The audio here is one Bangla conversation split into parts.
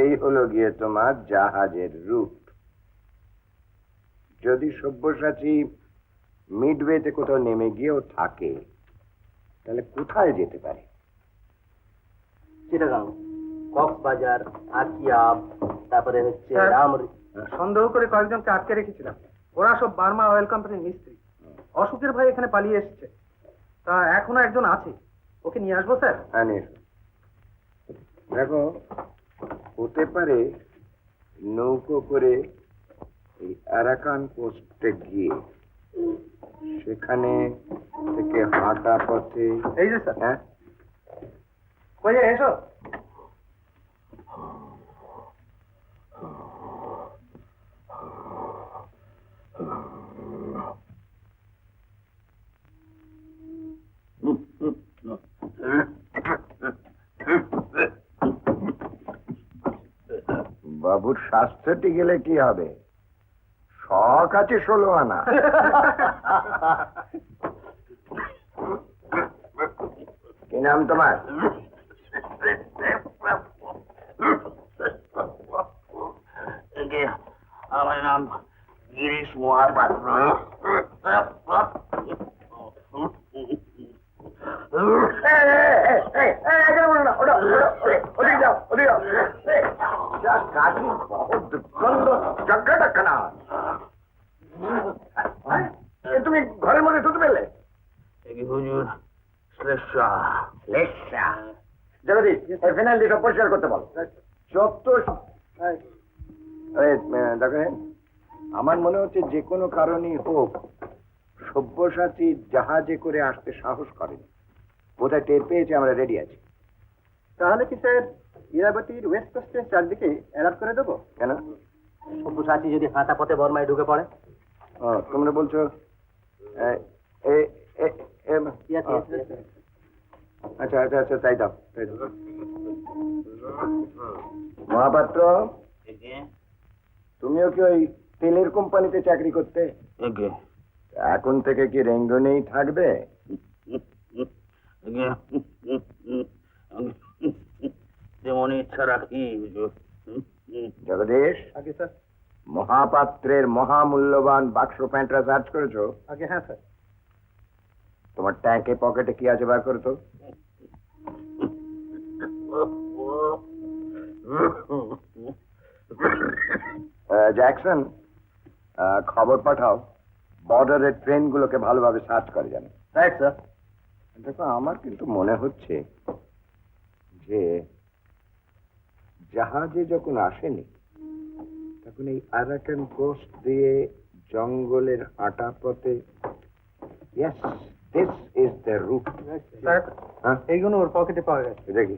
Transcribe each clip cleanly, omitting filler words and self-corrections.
এই হলো গিয়ে তোমার জাহাজের রুট। যদি সব্যসাচী মিডওয়েতে কোথাও নেমে গিয়েও থাকে, তাহলে কোথায় যেতে পারে? চিটাগাং, কক্সবাজার, আকিয়া, তারপরে হচ্ছে সন্দেহ করে কয়েকজনকে আটকে রেখেছিলাম। ওরা সব বার্মা অয়েল কোম্পানির মিস্ত্রি। অশোকের ভাই এখানে পালিয়ে এসেছে, তা এখনো একজন আছে। ওকে নিয়ে আসবো স্যার? হ্যাঁ, নিয়ে এসো। দেখো, হতে পারে নৌকো করে এই আরাকান কোস্টে গিয়ে সেখানে থেকে হাঁটা পথে। এই যে স্যার। হ্যাঁ, কই এসো। বাবুর স্বাস্থ্যটি গেলে কি হবে? শখ আছে 16 আনা। কি নাম তোমার? আমার নাম গিরিশ মহাপাত্র। তুমি ঘরের মধ্যে শুতে পেলে? হুজুর, জগদীশ, ফিনাইল দিয়ে সব পরিষ্কার করতে বল। যত দেখেন, আমার মনে হচ্ছে যে কোনো কারণেই হোক সব্যসাচী জাহাজে করে আসতে সাহস করেনি। বোধহয় টের পেয়েছে আমরা রেডি আছি। তাহলে কি স্যার ইরাবতীর ওয়েস্ট কোস্টের চারদিকে অ্যালার্ট করে দেবো? কেন? সব্যসাচী যদি হাঁটা পথে বর্মায় ঢুকে পড়ে। তোমরা বলছো আচ্ছা আচ্ছা আচ্ছা, তাই দাও তাই দাও। মহাপাত্র, তুমিও কি ওই তেলের কোম্পানিতে চাকরি করতে? এখন থেকে কি রেঙ্গনেই থাকবে? যেমন ইচ্ছা রাখি। জগদীশ, আগে স্যার। মহাপাত্রের মহামূল্যবান বাক্স প্যান্টরা সার্চ করেছো? আগে হ্যাঁ স্যার। তোমার ট্যাঙ্কে পকেটে কি আছে বার করো তো। জ্যাকসন, খবর পাঠাও বর্ডারের ট্রেনগুলোকে ভালোভাবে সার্চ করে জানো। Right sir. দেখো, আমার কিন্তু মনে হচ্ছে যে জাহাজে যখন আসেনি তখন এই আরাকান কোস্ট দিয়ে জঙ্গলের হাঁটা পথে। Yes, this is the route. Sir, এইগুলো ওর পকেটে পাওয়া গেছে। দেখি।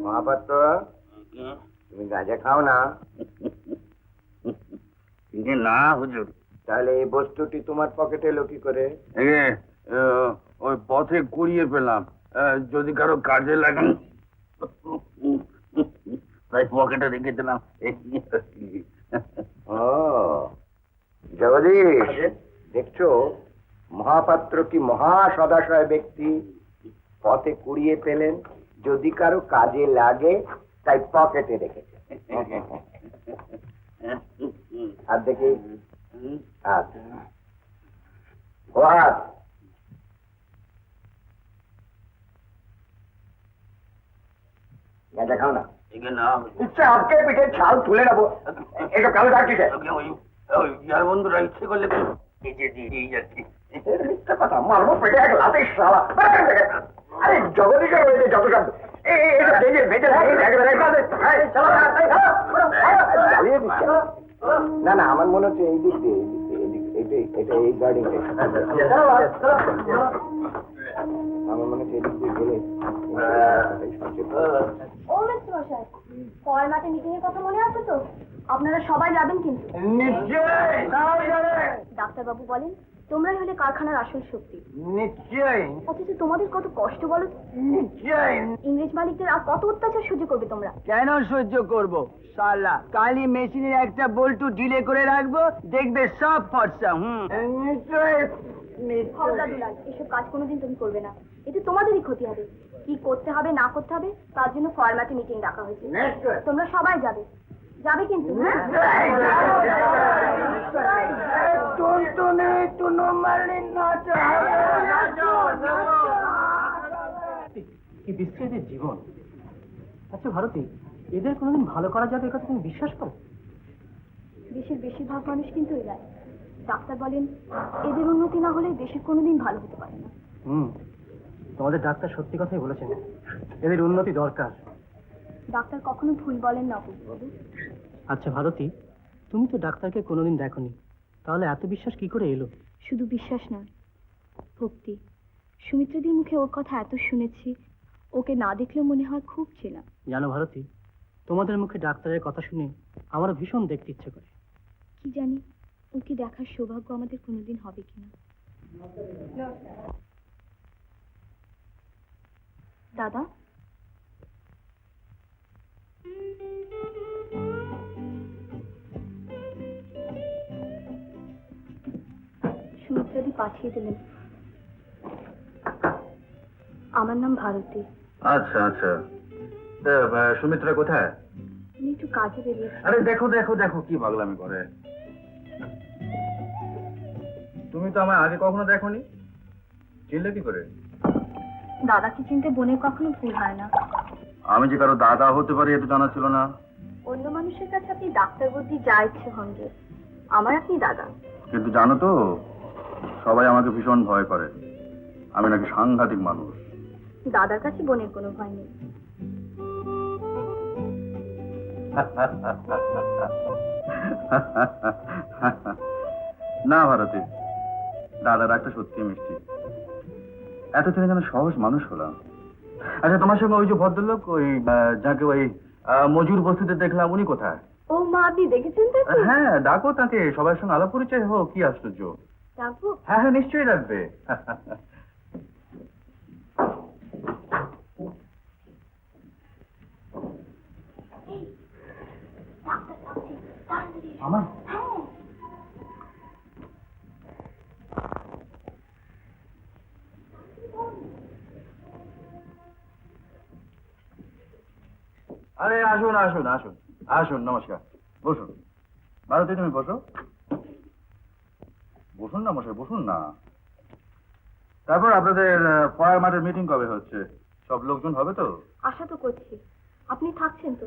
মহাপাত্র, তুমি গাঁজা খাও না? না হুজুর। তাহলে এই বস্তুটি তোমার পকেটে এলো কি করে? ওই পথে কুড়িয়ে পেলাম, যদি কারো কাজে লাগান তাই পকেটে রেখে দিলাম। ও জগদীশ, দেখছো মহাপাত্র কি মহা সদাশয় ব্যক্তি। পথে কুড়িয়ে পেলেন, যদি কারো কাজে লাগে তাই পকেটে রেখেছে। আর দেখি গাঁজা খাও না? ইচ্ছে আজকে পিঠে ছাল তুলে নেবো। এটা কালো ডাকছে বন্ধুরা ইচ্ছে করলে দিয়ে যাচ্ছি। কথা মারবো পেটে এক লাতে শালা। আরে জগদীশের রয়েছে যত সব না না, আমার মনে হচ্ছে এই দিক দিয়ে এটা এই গার্ডিং। আমার মনে হচ্ছে এদিক দিয়ে গেলে। ও মিস্টার মশাই, পরের মাঠে মিটিং এর কথা মনে আছে তো? আপনারা সবাই যাবেন কিন্তু। ডাক্তারবাবু বলেন তোমরাই হলে কারখানার আসল শক্তি, নিশ্চয়ই অথচ তোমাদের কত কষ্ট বলো তো? নিশ্চয়ই। ইংরেজ মালিকদের আর কত অত্যাচার সহ্য করবে তোমরা? কেন সহ্য করব? শালা কালি মেশিনের একটা বল্টু ঢিলে করে রাখবো, দেখবে সব ফর্সা। নিশ্চয়ই খবরদার দুলাল, এসব কাজ কোনোদিন তুমি করবে না, এতে তোমাদেরই ক্ষতি হবে। কি করতে হবে না করতে হবে তার জন্য ফরম্যাটে মিটিং ডাকা হয়েছে। নিশ্চয়ই। তোমরা সবাই যাবে, যাবে কিন্তু? কি বিস্তৃতির জীবন। আচ্ছা ভারতী, এদের কোনোদিন ভালো করা যাবে এ কথা তুমি বিশ্বাস করো? দেশের বেশিরভাগ মানুষ কিন্তু এরাই। ডাক্তার বলেন এদের উন্নতি না হলে দেশের কোনোদিন ভালো হতে পারে না। তোমাদের ডাক্তার সত্যি কথাই বলেছেন, এদের উন্নতি দরকার। ডাক্তার কখনো ভুল বলেন না বাবু। আচ্ছা ভারতী, তুমি তো ডাক্তারকে কোনোদিন দেখোনি, তাহলে এত বিশ্বাস কি করে এলো? শুধু বিশ্বাস নয়, ভক্তি। সুমিত্রাদির মুখে ওর কথা এত শুনেছি, ওকে না দেখলেও মনে হয় খুব চেনা। জানো ভারতী, তোমাদের মুখে ডাক্তারের কথা শুনে আমারও ভীষণ দেখতে ইচ্ছে করে। কি জানি ওকে দেখার সৌভাগ্য আমাদের কোনোদিন হবে কিনা। দাদা, সুমিত্রাদি পাঠিয়ে দিলেন। আমার নাম ভারতী। আচ্ছা আচ্ছা, সুমিত্রা কোথায়? উনি একটু কাজে বেরিয়েছে। আরে দেখো দেখো দেখো কি পাগলামি করে। তুমি তো আমায় আগে কখনো দেখোনি, চিনলে কি করে? দাদাকে চিনতে বোনের কখনো ভুল হয় না। আমি যে কারো দাদা হতে পারি এটা জানা ছিল না। অন্য মানুষের কাছে আপনি ডাক্তার বুদ্ধি যা ইচ্ছে হন গে, আমার আপনি দাদা। কিন্তু জানো তো, সবাই আমাকে ভীষণ ভয় করে, আমি নাকি সাংঘাতিক মানুষ। দাদার কাছে বোনের কোনো ভয় নেই। না ভারতী, দাদার একটা সত্যি মিষ্টি, এতদিনে যেন সহজ মানুষ হলাম। আচ্ছা তোমার সঙ্গে ওই যে ভদ্রলোক, ওই যাকে ওই মজুর বস্তিতে দেখলাম, উনি কোথায়? ও মা, আপনি দেখেছেন তো? হ্যাঁ ডাকো তাকে, সবার সঙ্গে আলাপ পরিচয় হোক। কি আশ্চর্য। ডাকবো? হ্যাঁ হ্যাঁ নিশ্চয়ই রাখবে। আমার আরে আসুন আসুন আসুন আসুন, নমস্কার, বসুন। ভারতী তুমি বসো। বসুন না মশাই, বসুন না। তারপর আপনাদের পড়ার মাঠের মিটিং কবে হচ্ছে? সব লোকজন হবে তো? আশা তো করছি। আপনি থাকছেন তো?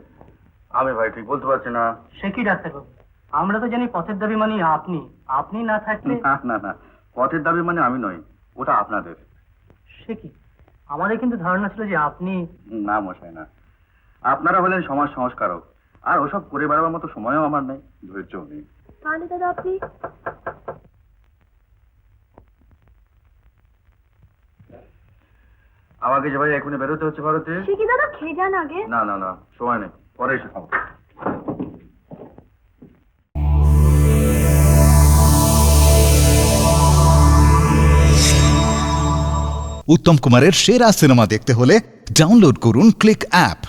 আমি ভাই ঠিক বলতে পারছি না। সে কি ডাক্তারবাবু, আমরা তো জানি পথের দাবি মানে আপনি, আপনি না থাকলে। না না না, পথের দাবি মানে আমি নই, ওটা আপনাদের। সে কি, আমাদের কিন্তু ধারণা ছিল যে আপনি। না মশাই না, আপনারা হলেন সমাজ সংস্কারক, আর ওসব করে বেড়াবার মতো সময়ও আমার নেই, ধৈর্যও নেই। তাহলে দাদা আপনি। আমাকে যে ভাই এখনই বেরোতে হচ্ছে ভারতে। সে কি দাদা, খেয়ে যান আগে। না না না, সময় নেই, পরে এসে খাবো। উত্তম কুমারের সেরা সিনেমা দেখতে হলে ডাউনলোড করুন ক্লিক অ্যাপ।